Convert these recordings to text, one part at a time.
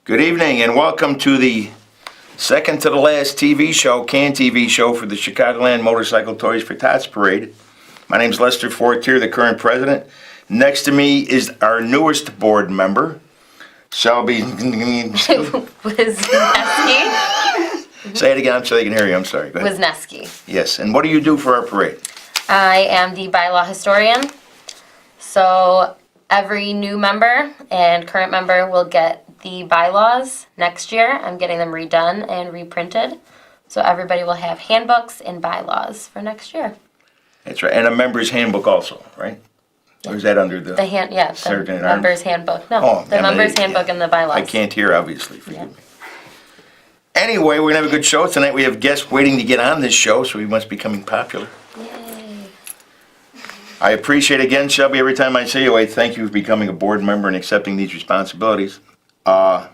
Good evening and welcome to the second to the last TV show, TV show for the Chicagoland Motorcycle Toys for Tots Parade. My name is Lester Fortier, the current president. Next to me is our newest board member, Shelby. Wisniewski. Say it again so they can hear you. I'm sorry. Go ahead. Wisniewski. Yes, and what do you do for our parade? I am the bylaw historian. So every new member and current member will get the bylaws next year. I'm getting them redone and reprinted. So everybody will have handbooks and bylaws for next year. That's right, and a member's handbook also, right? Or is that under the Sergeant at Arms? Member's handbook. No, the member's handbook and the bylaws. I can't hear, obviously. Forgive me. Anyway, we're going to have a good show tonight. We have guests waiting to get on this show, so we must be becoming popular. Yay. I appreciate again, Shelby, every time I see you, I thank you for becoming a board member and accepting these responsibilities. I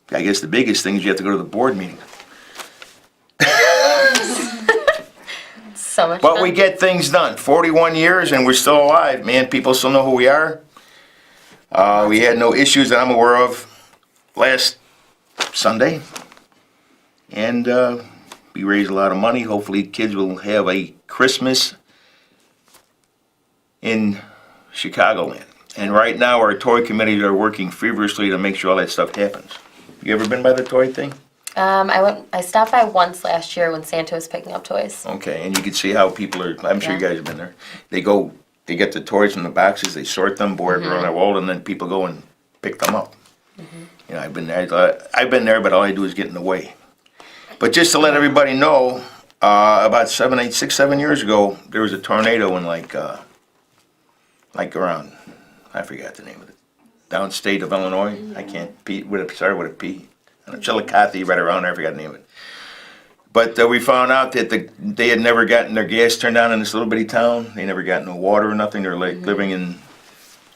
guess the biggest thing is you have to go to the board meeting. So much But fun. we get things done. 41 years and we're still alive, man. People still know who we are. We had no issues that I'm aware of last Sunday. And we raised a lot of money. Hopefully kids will have a Christmas in Chicagoland. And right now our toy committees are working feverishly to make sure all that stuff happens. You ever been by the toy thing? I stopped by once last year when Santa was picking up toys. Okay, and you can see how people are, I'm sure you guys have been there. They get the toys from the boxes, they sort them, board them around the wall, and then people go and pick them up. You know, I've been there, but all I do is get in the way. But just to let everybody know, about 7 years ago, there was a tornado in like around, I forgot the name of it, downstate of Illinois. I can't, started with a P. Chillicothe, right around there, I forgot the name of it. But we found out that they had never gotten their gas turned on in this little bitty town. They never got no water or nothing. They're like living in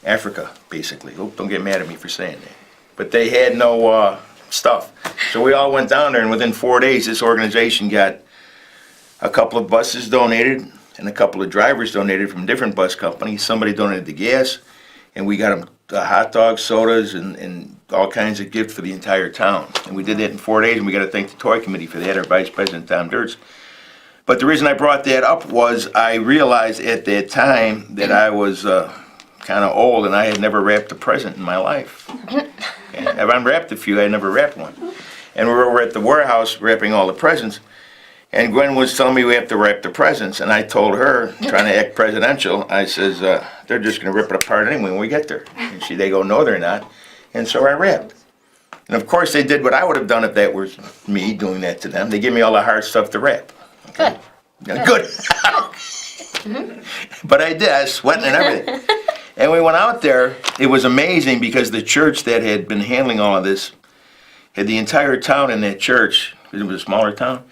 Africa, basically. Oh, don't get mad at me for saying that. But they had no stuff. So we all went down there, and within 4 days, this organization got a couple of buses donated and a couple of drivers donated from different bus companies. Somebody donated the gas, and we got them hot dogs, sodas, and all kinds of gifts for the entire town. And we did that in 4 days, and we got to thank the toy committee for that, our vice president, Tom Dirtz. But the reason I brought that up was I realized at that time that I was kind of old, and I had never wrapped a present in my life. I've unwrapped a few, I had never wrapped one. And we were over at the warehouse wrapping all the presents, and Gwen was telling me we have to wrap the presents, and I told her, trying to act presidential, I says, they're just going to rip it apart anyway when we get there. And they go, no, they're not. And so I wrapped. And of course they did what I would have done if that was me doing that to them. They give me all the hard stuff to wrap. Okay? Good. But I did, I was sweating and everything. And we went out there, it was amazing because the church that had been handling all of this had the entire town in that church, because it was a smaller town,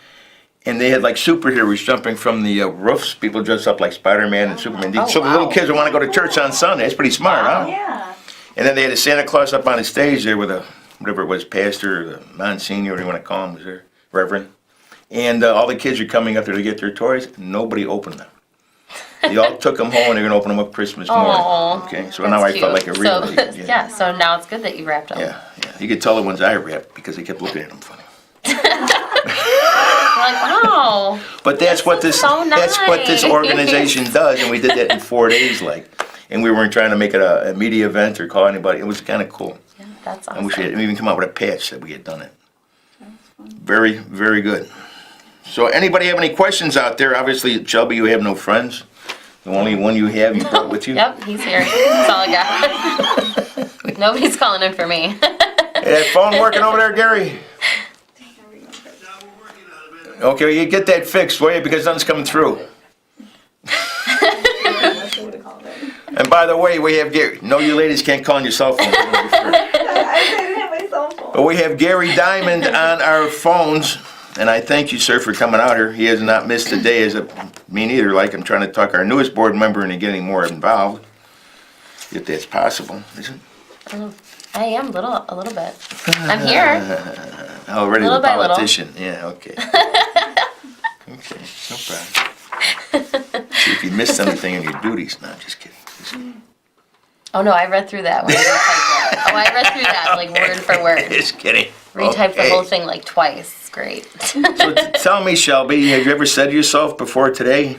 and they had like superheroes jumping from the roofs, people dressed up like Spider-Man and Superman. So the little kids would want to go to church on Sunday. It's pretty smart, huh? Yeah. And then they had a Santa Claus up on the stage there with a, whatever it was, pastor, or the Monsignor, whatever you want to call him, was there, Reverend. And all the kids are coming up there to get their toys. Nobody opened them. They all took them home and they're going to open them up Christmas morning. Aww, okay, so now I felt like a real lady. Yeah, so now it's good that you wrapped them. Yeah. You could tell the ones I wrapped because they kept looking at them funny. Like, wow. But that's what this nice. Organization does, and we did that in 4 days, and we weren't trying to make it a media event or call anybody. It was kind of cool. Yeah, that's awesome. And we should even come out with a patch that we had done it. Very, very good. So anybody have any questions out there? Obviously, Shelby, you have no friends. The only one you have, you brought with you. Yep, he's here. That's all I got. Nobody's calling in for me. Hey, that phone working over there, Gary? Okay, you get that fixed, will you? Because nothing's coming through. And by the way, we have Gary. No, you ladies can't call on your cell phone. I didn't have my cell phone. But we have Gary Diamond on our phones, and I thank you, sir, for coming out here. He has not missed a day, me neither. Like I'm trying to talk our newest board member into getting more involved, if that's possible, is it? I am a little bit. I'm here. Already Little the by little. politician. Yeah, okay. Okay, no problem. See if you missed anything in your duties. No, just kidding. Oh no, I read through that one. I didn't type Oh, I read through that like word for word. Just kidding. Retyped the Okay. whole thing like twice. It's great. So tell me, Shelby, have you ever said to yourself before today,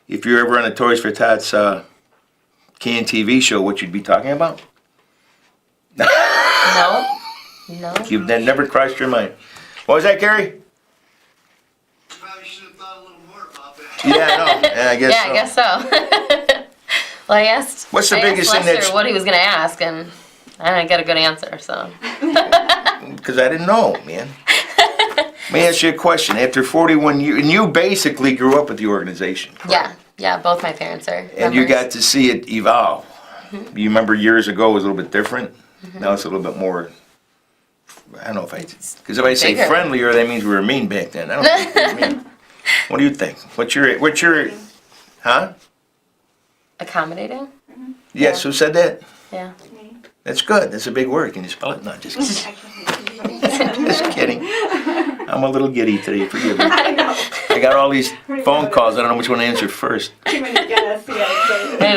if you're ever on a Toys for Tots canned TV show, what you'd be talking about? No. No. You've never crossed your mind. What was that, Gary? Probably should have thought a little more about that. Yeah, I know. Yeah, I guess Yeah, so. I guess so. Well, I asked. What's the I biggest asked thing Lester that's- what he was gonna ask, and I didn't get a good answer. So. Because I didn't know, man. Let me ask you a question. After 41 years, and you basically grew up with the organization, correct? Yeah. Yeah. Both my parents are. And you members. got to see it evolve. You remember years ago it was a little bit different. Now it's a little bit more. I don't know because if I say bigger. friendlier, that means we were mean back then. I don't think we were mean. What do you think? What's your, huh? Accommodating. Yes, who said that? Yeah. That's good. That's a big word. Can you spell it? No, just kidding. Just kidding. I'm a little giddy today. Forgive me. I know. I got all these phone calls. I don't know which one to answer first. Too many guests. Yeah, I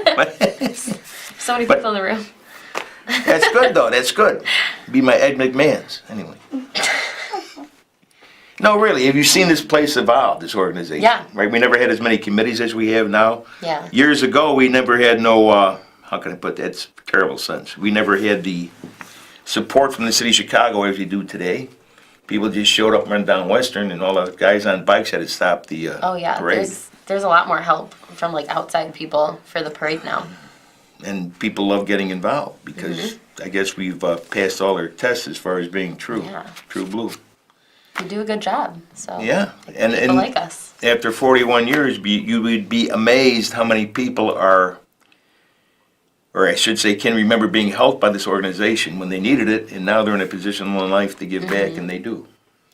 know. But So many But- people in the room. that's good, though. That's good. Be my Ed McMahon's. Anyway. No, really. Have you seen this place evolve, this organization? Yeah. Right? We never had as many committees as we have now. Yeah. Years ago, we never had no, how can I put that? It's a terrible sense. We never had the support from the city of Chicago as we do today. People just showed up and ran down Western, and all the guys on bikes had to stop the Oh yeah. parade. There's a lot more help from like outside people for the parade now. And people love getting involved because I guess we've passed all our tests as far as being true, Yeah. true blue. We do a good job. So. Yeah, and People like us. after 41 years, you would be amazed how many people are, or I should say, can remember being helped by this organization when they needed it, and now they're in a position in life to give back, and they do.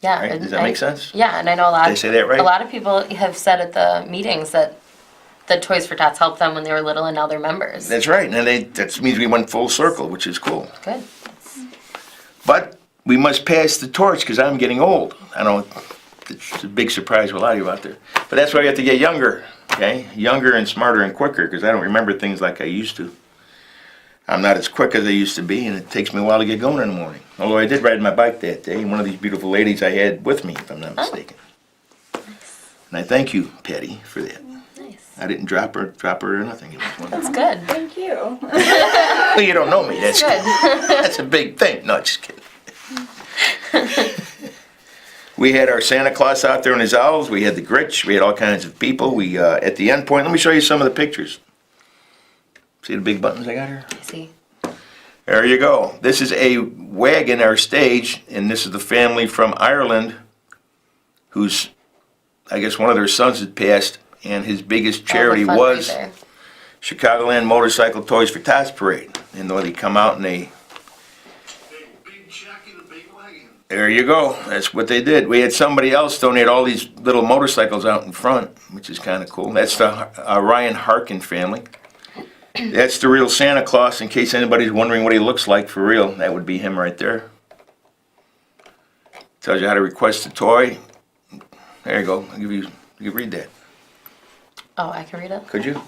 Yeah. Right? and Does that make sense? Yeah, and I know a lot. Did I say that right? A lot of people have said at the meetings that the Toys for Tots helped them when they were little, and now they're members. That's right, and that means we went full circle, which is cool. Good. But we must pass the torch because I'm getting old. I know it's a big surprise for a lot of you out there. But that's why I got to get younger, okay? Younger and smarter and quicker because I don't remember things like I used to. I'm not as quick as I used to be, and it takes me a while to get going in the morning. Although I did ride my bike that day, and one of these beautiful ladies I had with me, if I'm not mistaken. And I thank you, Patty, for that. Nice. I didn't drop her or nothing. It was wonderful. That's good. Thank you. Well, you don't know me. That's Good. That's a big thing. No, just kidding. We had our Santa Claus out there in his owls. We had the Grinch. We had all kinds of people. We at the end point. Let me show you some of the pictures. See the big buttons I got here? I see. There you go. This is a wagon, our stage, and this is the family from Ireland, who's, I guess, one of their sons had passed, and his biggest charity Oh, the was fundraiser. Chicagoland Motorcycle Toys for Tots Parade. And they come out and they. Big check in a big wagon. There you go. That's what they did. We had somebody else donate all these little motorcycles out in front, which is kind of cool. That's the Ryan Harkin family. That's the real Santa Claus, in case anybody's wondering what he looks like for real. That would be him right there. Tells you how to request a toy. There you go. You can read that. Oh, I can read it. Could you?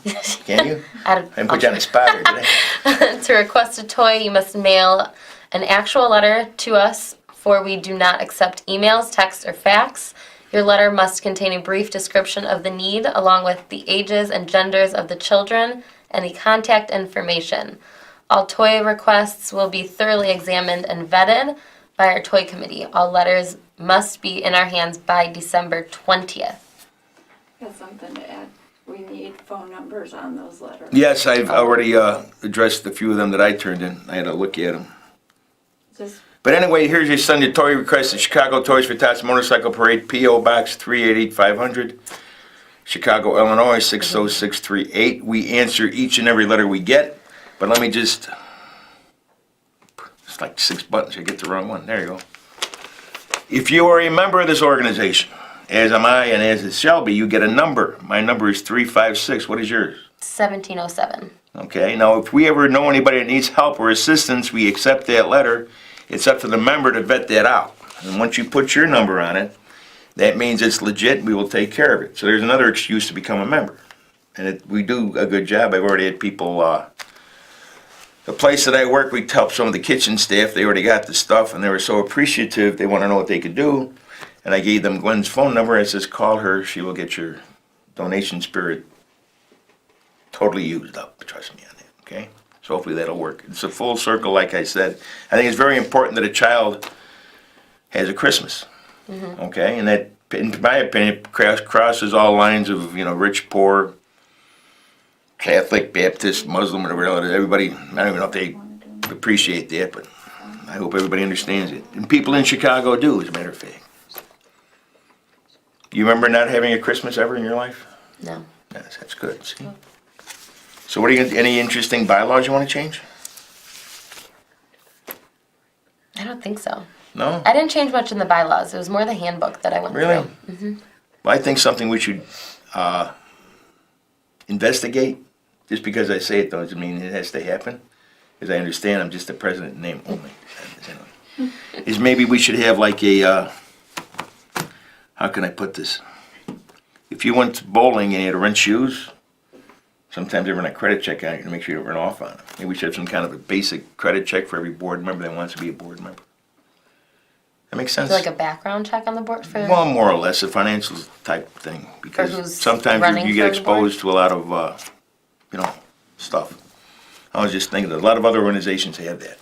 Can you? Out I of- didn't put you on the spot here, did I? To request a toy, you must mail an actual letter to us, for we do not accept emails, text, or fax. Your letter must contain a brief description of the need, along with the ages and genders of the children and the contact information. All toy requests will be thoroughly examined and vetted by our toy committee. All letters must be in our hands by December 20th. Got something to add. We need phone numbers on those letters. Yes, I've already addressed a few of them that I turned in. I had to look at them. Just But anyway, here's your Sunday toy request at Chicago Toys for Tots Motorcycle Parade, P.O. Box 388500, Chicago, Illinois 60638. We answer each and every letter we get, but let me just, it's like 6 buttons, I get the wrong one. There you go. If you are a member of this organization, as am I and as is Shelby, you get a number. My number is 356. What is yours? 1707. Okay, now if we ever know anybody that needs help or assistance, we accept that letter. It's up to the member to vet that out. And once you put your number on it, that means it's legit, we will take care of it. So there's another excuse to become a member. And we do a good job. I've already had people the place that I work, we helped some of the kitchen staff. They already got the stuff, and they were so appreciative. They want to know what they could do. And I gave them Gwen's phone number. I says, call her. She will get your donation spirit totally used up. Trust me on that, okay? So hopefully that'll work. It's a full circle, like I said. I think it's very important that a child has a Christmas, okay? And that, in my opinion, crosses all lines of, rich, poor, Catholic, Baptist, Muslim, whatever. Everybody, I don't even know if they appreciate that, but I hope everybody understands it. And people in Chicago do, as a matter of fact. You remember not having a Christmas ever in your life? No. Yes, that's good, see? So what are you, any interesting bylaws you want to change? I don't think so. No? I didn't change much in the bylaws. It was more the handbook that I went Really? through. Well, I think something we should investigate. Just because I say it doesn't mean it has to happen. As I understand, I'm just the president in name only. Is maybe we should have like a, how can I put this? If you went bowling and you had to rent shoes, sometimes they run a credit check on you to make sure you don't run off on them. Maybe we should have some kind of a basic credit check for every board member that wants to be a board member. That makes sense? Like a background check on the board for. Well, more or less a financial type thing, because who's sometimes running you get for the board? exposed to a lot of, stuff. I was just thinking that a lot of other organizations have that.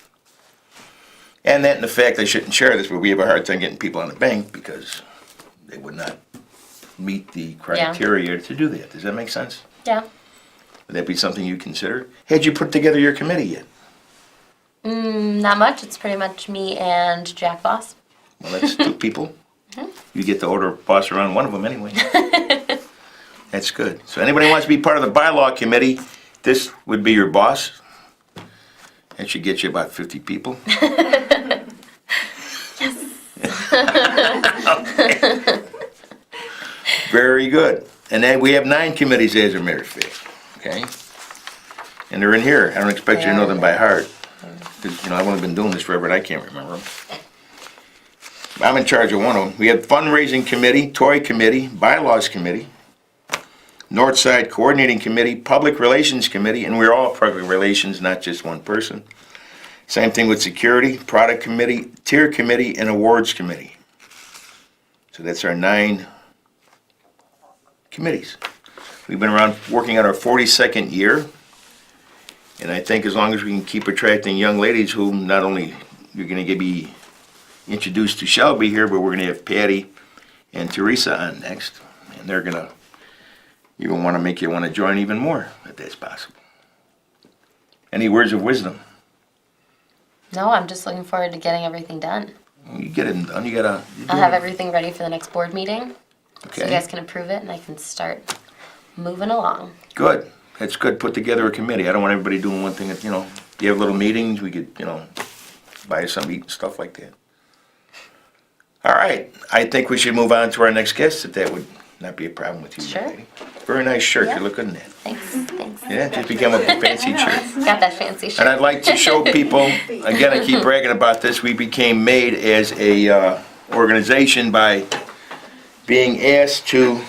And that, in the fact, I shouldn't share this, but we have a hard time getting people on the bank because they would not meet the criteria to do that. Does that make sense? Yeah. Would that be something you consider? Had you put together your committee yet? Not much. It's pretty much me and Jack Voss. Well, that's two people. You get to order boss around one of them anyway. That's good. So anybody wants to be part of the bylaw committee, this would be your boss. That should get you about 50 people. Very good. And then we have 9 committees as a matter of fact, okay? And they're in here. I don't expect you to know them by heart. Because, I've only been doing this forever and I can't remember them. I'm in charge of one of them. We have fundraising committee, toy committee, bylaws committee, Northside coordinating committee, public relations committee, and we're all public relations, not just one person. Same thing with security, product committee, tier committee, and awards committee. So that's our 9 committees. We've been around working on our 42nd year, and I think as long as we can keep attracting young ladies who not only you're going to be introduced to Shelby here, but we're going to have Patty and Teresa on next, and they're going to even want to make you want to join even more, if that's possible. Any words of wisdom? No, I'm just looking forward to getting everything done. You get it done. I'll have everything ready for the next board meeting. Okay. So you guys can approve it and I can start moving along. Good. That's good. Put together a committee. I don't want everybody doing one thing. You have little meetings. We could, buy some eat and stuff like that. All right. I think we should move on to our next guest, if that would not be a problem with you. Sure. Lady. Very nice shirt. Yeah. You look good in that. Thanks. Yeah, just became a fancy shirt. Got that fancy And shirt. I'd like to show people, again, I keep bragging about this, we became made as a organization by being asked to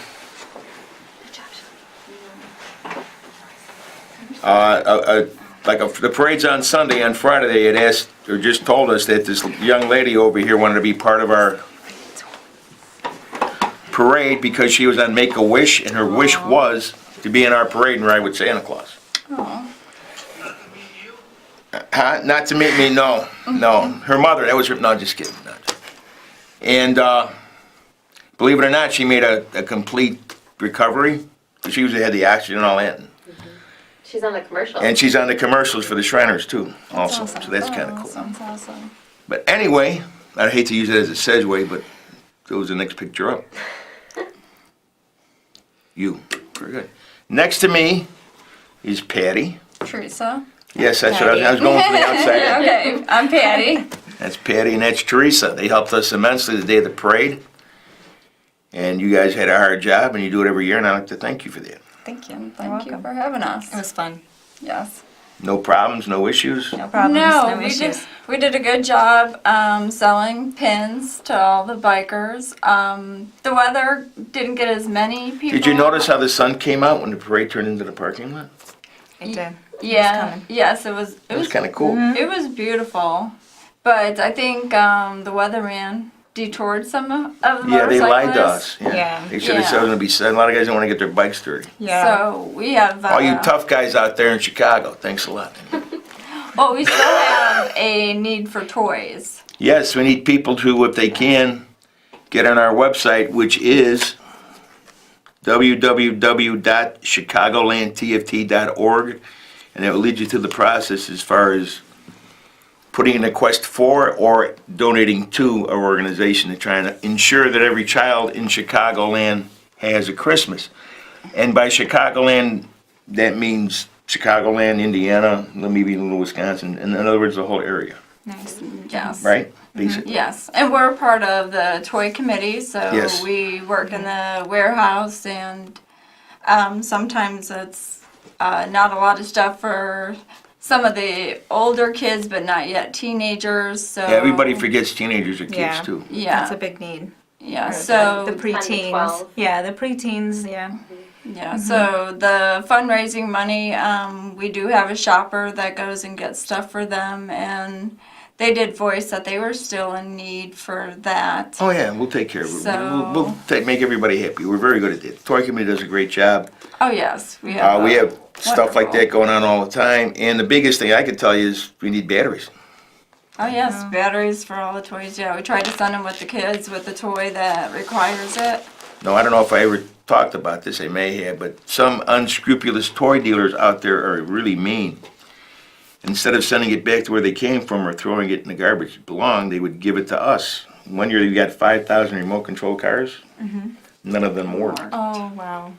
the parade's on Sunday. On Friday, they had asked, or just told us that this young lady over here wanted to be part of our parade because she was on Make-A-Wish, and her wish was to be in our parade and ride with Santa Claus. Huh? Not to meet me, no. No. Her mother, that was her, no, just kidding. No. And believe it or not, she made a complete recovery. She usually had the oxygen and all that. She's on the commercial. And she's on the commercials for the Shriners too, also. So that's kind of cool. Sounds awesome. But anyway, I hate to use it as a segue, but goes the next picture up. You, very good. Next to me is Patty. Teresa. Yes, that's what I was going from the outside. Okay, I'm Patty. That's Patty and that's Teresa. They helped us immensely the day of the parade. And you guys had a hard job and you do it every year and I'd like to thank you for that. Thank you. Thank you for having us. It was fun. Yes. No problems, no issues? No problems, no issues. We did a good job selling pins to all the bikers. The weather didn't get as many people. Did you notice how the sun came out when the parade turned into the parking lot? It did. Yeah. coming. Yes, it was. It was kind of cool. It was beautiful, but I think the weatherman detoured some of the Yeah, they lied to motorcyclists. us. Yeah. They should have said it was going to be said. A lot of guys don't want to get their bikes dirty. Yeah. So we have. All you tough guys out there in Chicago, thanks a lot. Well, we still have a need for toys. Yes, we need people to, if they can, get on our website, which is www.chicagolandtft.org, and it will lead you through the process as far as putting in a request for or donating to our organization to try and ensure that every child in Chicagoland has a Christmas. And by Chicagoland, that means Chicagoland, Indiana, maybe a little Wisconsin, in other words, the whole area, Nice. Yes. right? Basically. Yes, and we're part of the toy committee, so Yes. we work in the warehouse, and sometimes it's not a lot of stuff for some of the older kids, but not yet teenagers. So Yeah, everybody forgets teenagers are kids Yeah. too. Yeah, That's a big need. yeah. Or So the 10 to preteens. 12. Yeah, the preteens. Yeah. yeah, so the fundraising money, we do have a shopper that goes and gets stuff for them, and they did voice that they were still in need for that. Oh yeah, we'll take care of it. So- We'll make everybody happy. We're very good at that. The toy committee does a great job. Oh yes, we have. We have stuff like wonderful. that going on all the time. And the biggest thing I can tell you is we need batteries. Oh yes, batteries for all the toys. Yeah, we tried to send them with the kids with the toy that requires it. No, I don't know if I ever talked about this. I may have, but some unscrupulous toy dealers out there are really mean. Instead of sending it back to where they came from or throwing it in the garbage it belonged, they would give it to us. One year we got 5,000 remote control cars. None of them worked. Oh wow.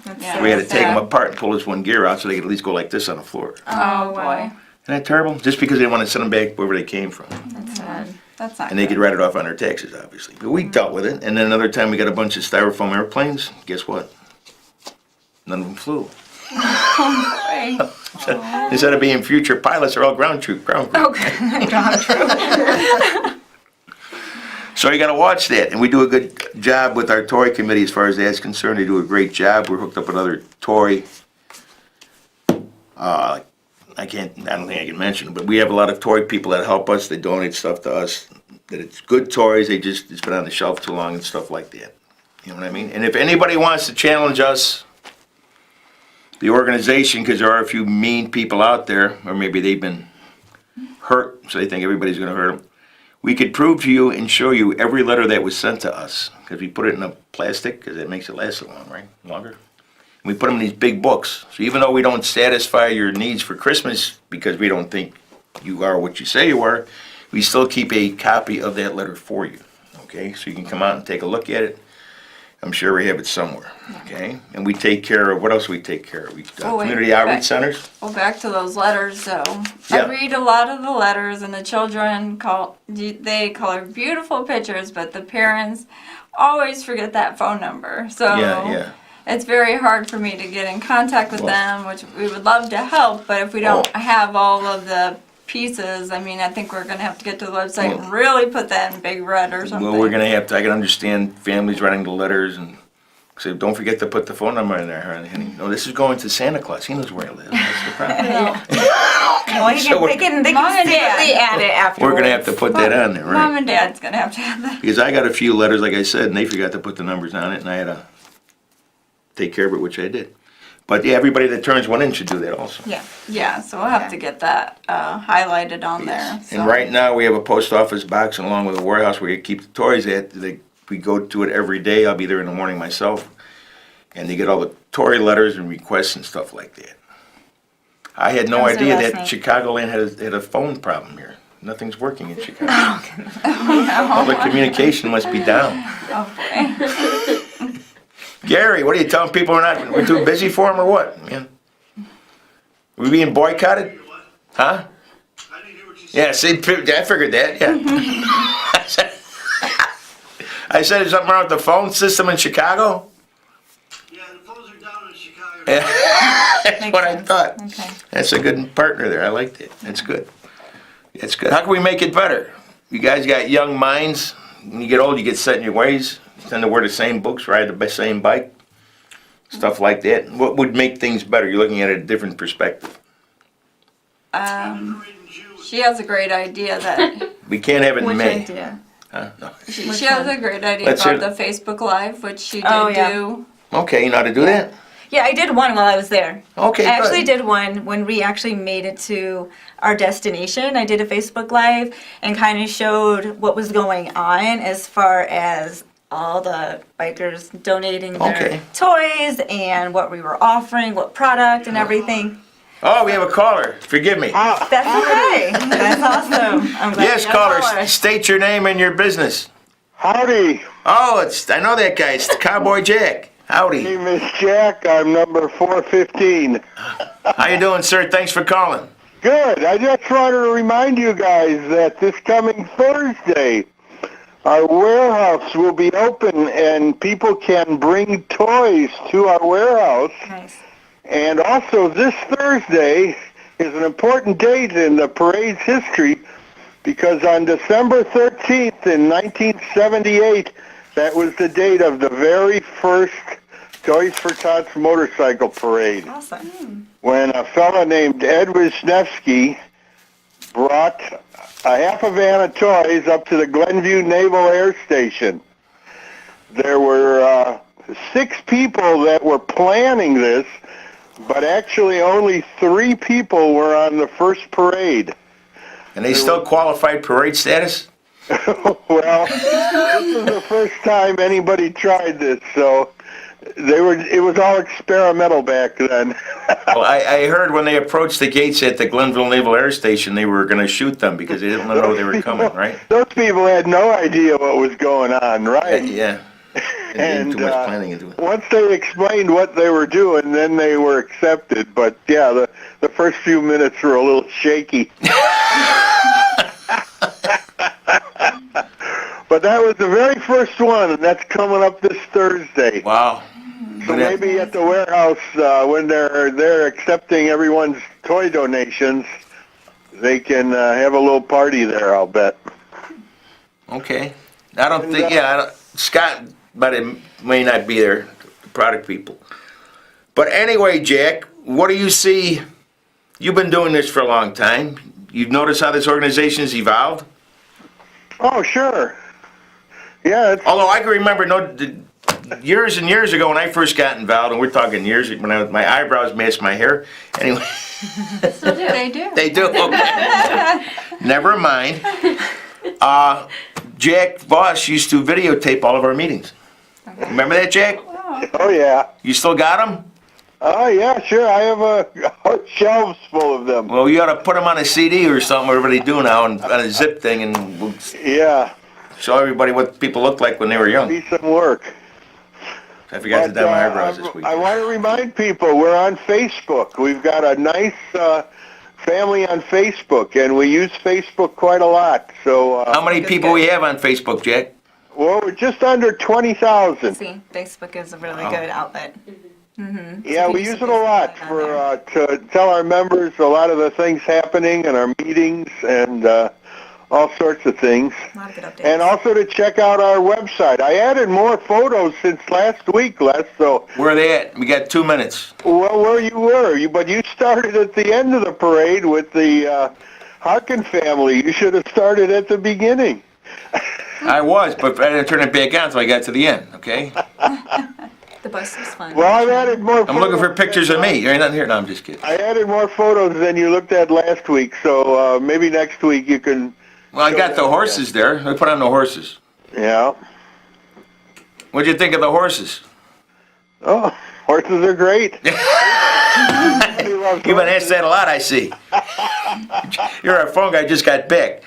That's Yeah. so We had to take them sad. apart and pull this one gear out so they could at least go like this on the floor. Oh, wow. boy, Isn't that terrible? Just because they want to send them back wherever they came from. That's sad. that's not. And they good. could write it off on their taxes, obviously. But we dealt with it. And then another time we got a bunch of styrofoam airplanes. Guess what? None of them flew. Boy. Instead of being future pilots, they're all ground crew. Okay. So you got to watch that. And we do a good job with our toy committee as far as that's concerned. They do a great job. We're hooked up with other toy. I don't think I can mention it, but we have a lot of toy people that help us. They donate stuff to us. That it's good toys. It's been on the shelf too long and stuff like that. You know what I mean? And if anybody wants to challenge us, the organization, because there are a few mean people out there, or maybe they've been hurt, so they think everybody's going to hurt them. We could prove to you and show you every letter that was sent to us, because we put it in a plastic, because it makes it last so long, right? Longer. And we put them in these big books. So even though we don't satisfy your needs for Christmas, because we don't think you are what you say you are, we still keep a copy of that letter for you, okay? So you can come out and take a look at it. I'm sure we have it somewhere, okay? And we take care of, what else we take care of? We Oh, wait, community outreach back- centers. Well, back to those letters, so Yeah. I read a lot of the letters, and the children they color beautiful pictures, but the parents always forget that phone number. So Yeah. it's very hard for me to get in contact with Well- them, which we would love to help, but if we don't have all of the pieces, I mean, I think we're gonna have to get to the website and really put that in big red or something. Well, we're gonna have to, I can understand families writing the letters and say, don't forget to put the phone number in there, honey. No, this is going to Santa Claus. He knows where I live. That's the problem. Well, So they can Mom and Dad. secretly add it afterwards. We're gonna have to put that on there, Mom right? and Dad's gonna have to have that. Because I got a few letters, like I said, and they forgot to put the numbers on it, and I had to take care of it, which I did. But yeah, everybody that turns one in should do that also. Yeah. Yeah, so we'll have to get that highlighted on there. So. And right now, we have a post office box and along with a warehouse where you keep the toys at. We go to it every day. I'll be there in the morning myself. And they get all the toy letters and requests and stuff like that. I had no That was their idea last that name. Chicagoland had a phone problem here. Nothing's working in Chicago. Public communication must be down. Oh, boy. Gary, what are you telling people we're too busy for them or what? Man? We being boycotted? What? Huh? I didn't hear what you said. Yeah, see, I figured that, yeah. I said, there's something wrong with the phone system in Chicago? Yeah, the phones are down in Chicago. That's Makes what I sense. thought. Okay. That's a good partner there, I liked it. That's good. That's good. How can we make it better? You guys got young minds. When you get old, you get set in your ways. You tend to wear the same books, ride the same bike. stuff like that. What would make things better? You're looking at it a different perspective. She has a great idea that We can't have it in Which May. idea? she Which has one? a great idea Let's about hear the Facebook Live, which she did Oh, yeah. do. Okay, you know how to do that? Yeah, I did one while I was there. Okay, I actually good. did one when we actually made it to our destination. I did a Facebook Live and kind of showed what was going on as far as all the bikers donating their Okay. toys and what we were offering, what product and everything. Oh, we have a caller. Forgive me. That's okay. That's awesome. I'm glad Yes, we got a caller. State your name and your business. Howdy, Oh, I know that guy. It's Cowboy Jack. Howdy. name is Jack. I'm number 415. How you doing, sir? Thanks for calling. Good. I just wanted to remind you guys that this coming Thursday, our warehouse will be open and people can bring toys to our warehouse. Nice. And also this Thursday is an important date in the parade's history because on December 13th in 1978, that was the date of the very first Toys for Tots motorcycle parade, Awesome. when a fella named Ed Wisniewski brought a half a van of toys up to the Glenview Naval Air Station. There were 6 people that were planning this, but actually only 3 people were on the first parade. And they still qualified parade status? Well, this is the first time anybody tried this, so it was all experimental back then. Well, I heard when they approached the gates at the Glenville Naval Air Station, they were going to shoot them because they didn't know they were coming, right? Those people had no idea what was going on, right? Yeah. They did too much planning into it. Once they explained what they were doing, then they were accepted. But yeah, the first few minutes were a little shaky. But that was the very first one, and that's coming up this Thursday. Wow. So maybe at the warehouse, when they're accepting everyone's toy donations, they can have a little party there, I'll bet. Okay. I don't think, Scott, but it may not be there, the product people. But anyway, Jack, what do you see? You've been doing this for a long time. You've noticed how this organization has evolved? Oh, sure. Yeah, Although I can remember years and years ago when I first got involved, and we're talking years, when my eyebrows matched my hair. Anyway. Still do. They do. They do? Okay. Never mind. Jack Voss used to videotape all of our meetings. Remember that, Jack? oh yeah. You still got them? Oh yeah, sure. I have shelves full of them. Well, you ought to put them on a CD or something, whatever they do now, and on a zip thing, and we'll Yeah, show everybody what people looked like when they were young. be some work. I forgot to dye my eyebrows this week. I want to remind people we're on Facebook. We've got a nice family on Facebook, and we use Facebook quite a lot. So, How many people we have on Facebook, Jack? well, we're just under 20,000. See, Facebook is a really Wow. good outlet. Yeah, we use it a lot for to tell our members a lot of the things happening in our meetings and all sorts of things. A lot of good updates. And also to check out our website. I added more photos since last week, Les, so, Where are they at? We got 2 minutes. well, where you were. But you started at the end of the parade with the Harkin family. You should have started at the beginning. I was, but I didn't turn it back on until I got to the end, okay? The bus was fun. Well, I've added more I'm looking for pictures of me. There ain't nothing here. No, I'm just kidding. I added more photos than you looked at last week, so maybe next week you can, Well, I got the horses there. Let me put on the horses. yeah. What'd you think of the horses? Oh, horses are great. You've been asked that a lot, I see. You're our phone guy, just got back.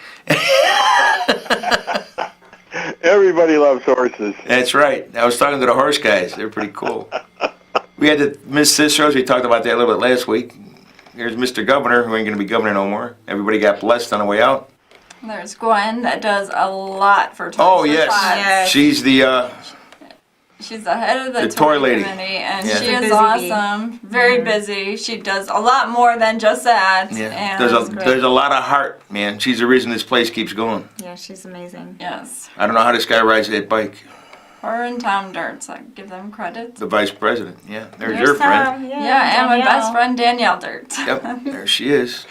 Everybody loves horses. That's right. I was talking to the horse guys. They're pretty cool. We had the Miss Cicero. We talked about that a little bit last week. Here's Mr. Governor, who ain't going to be governor no more. Everybody got blessed on the way out. There's Gwen that does a lot for Toys Oh, for yes. Tots. Yes. She's the, She's the head of the, The toy toy lady. committee, and Yeah. she She's a is busy bee. awesome. Very busy. She does a lot more than just that. yeah. And There's a lot of heart, man. She's the reason this place keeps going. Yeah, she's amazing. yes. I don't know how this guy rides that bike. Her and Tom Dirts, I give them credit. The vice president, yeah. There's There's your friend. Tom, Yeah, and my Danielle. best friend Danielle Dirts. Yep, there she is.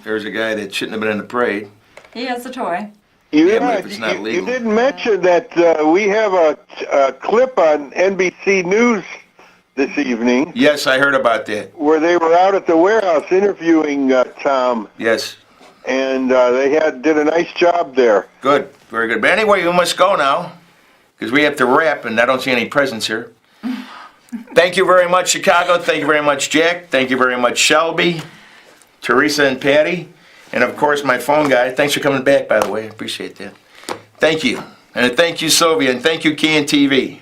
There's a guy that shouldn't have been in the parade. He has a toy. Yeah, but if it's not you legal. didn't mention that we have a clip on NBC News this evening Yes, I heard about that. where they were out at the warehouse interviewing Tom, Yes, and they did a nice job there. good, very good. But anyway, we must go now, because we have to wrap, and I don't see any presents here. Thank you very much, Chicago. Thank you very much, Jack. Thank you very much, Shelby, Teresa, and Patty. And of course, my phone guy. Thanks for coming back, by the way. I appreciate that. Thank you. And thank you, Sylvia. And thank you, Key and TV.